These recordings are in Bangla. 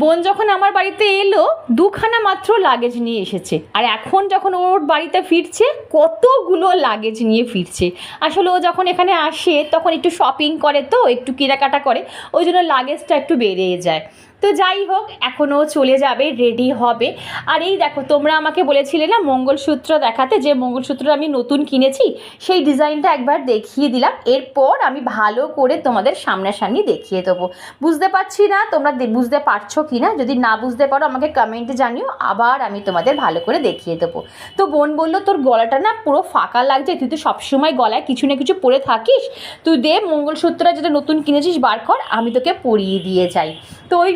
বোন যখন আমার বাড়িতে এলো 2খানা মাত্র লাগেজ নিয়ে এসেছে, আর এখন যখন ওর বাড়িতে ফিরছে কতগুলো লাগেজ নিয়ে ফিরছে। আসলে ও যখন এখানে আসে তখন একটু শপিং করে, তো একটু কেনাকাটা করে, ওই জন্য লাগেজটা একটু বেড়ে যায়। তো যাই হোক, এখনও চলে যাবে, রেডি হবে। আর এই দেখো, তোমরা আমাকে বলেছিলে না মঙ্গলসূত্র দেখাতে, যে মঙ্গলসূত্র আমি নতুন কিনেছি সেই ডিজাইনটা একবার দেখিয়ে দিলাম। এরপর আমি ভালো করে তোমাদের সামনাসামনি দেখিয়ে দেবো। বুঝতে পারছি না তোমরা বুঝতে পারছো কি না, যদি না বুঝতে পারো আমাকে কমেন্টে জানিও, আবার আমি তোমাদের ভালো করে দেখিয়ে দেবো। তো বোন বললো তোর গলাটা না পুরো ফাঁকা লাগছে, তুই তো সবসময় গলায় কিছু না কিছু পরে থাকিস, তুই দে মঙ্গলসূত্রটা যেটা নতুন কিনেছিস বার কর, আমি তোকে পরিয়ে দিয়ে যাই। তো ওই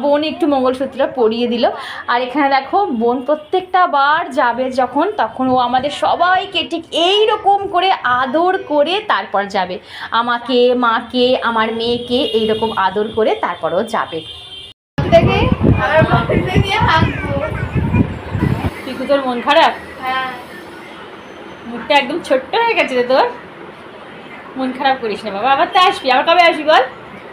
বোন একটু মঙ্গলসূত্রটা পরিয়ে দিল। আর এখানে দেখো বোন প্রত্যেকটা বার যাবে যখন, তখন ও আমাদের সবাইকে ঠিক এই রকম করে আদর করে তারপর যাবে, আমাকে, মাকে, আমার মেয়েকে এইরকম আদর করে তারপরও যাবে। পিকু তোর মন খারাপ? হ্যাঁ, মুখটা একদম ছোট্ট হয়ে গেছে রে তোর। মন খারাপ করিস না বাবা, আবার তো আসবি। আবার কবে আসবি বল?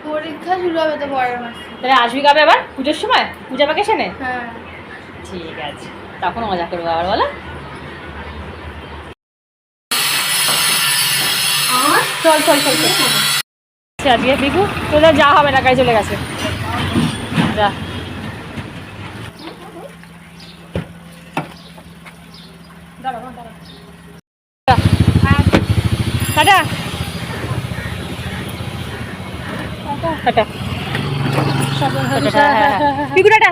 পরীক্ষা শুরু হবে তো পরের মাসে। তাহলে আসবি কবে আবার? পুজোর সময়, পূজা ভ্যাকেশনে? হ্যাঁ, ঠিক আছে, তখন মজা করবো আবার, বলো? চল চল চল চল। আজকে বিকু তোদের যা হবে না, গাড়ি চলে গেছে, যা। Tata tata Biku tata.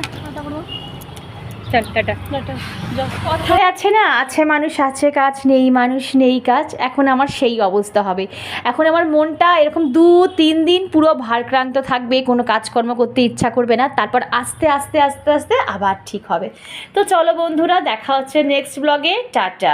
কথায় আছে না, আছে মানুষ আছে কাজ, নেই মানুষ নেই কাজ। এখন আমার সেই অবস্থা হবে। এখন আমার মনটা এরকম 2-3 দিন পুরো ভারাক্রান্ত থাকবে, কোনো কাজকর্ম করতে ইচ্ছা করবে না, তারপর আস্তে আস্তে আস্তে আস্তে আবার ঠিক হবে। তো চলো বন্ধুরা, দেখা হচ্ছে নেক্সট ব্লগে। টাটা।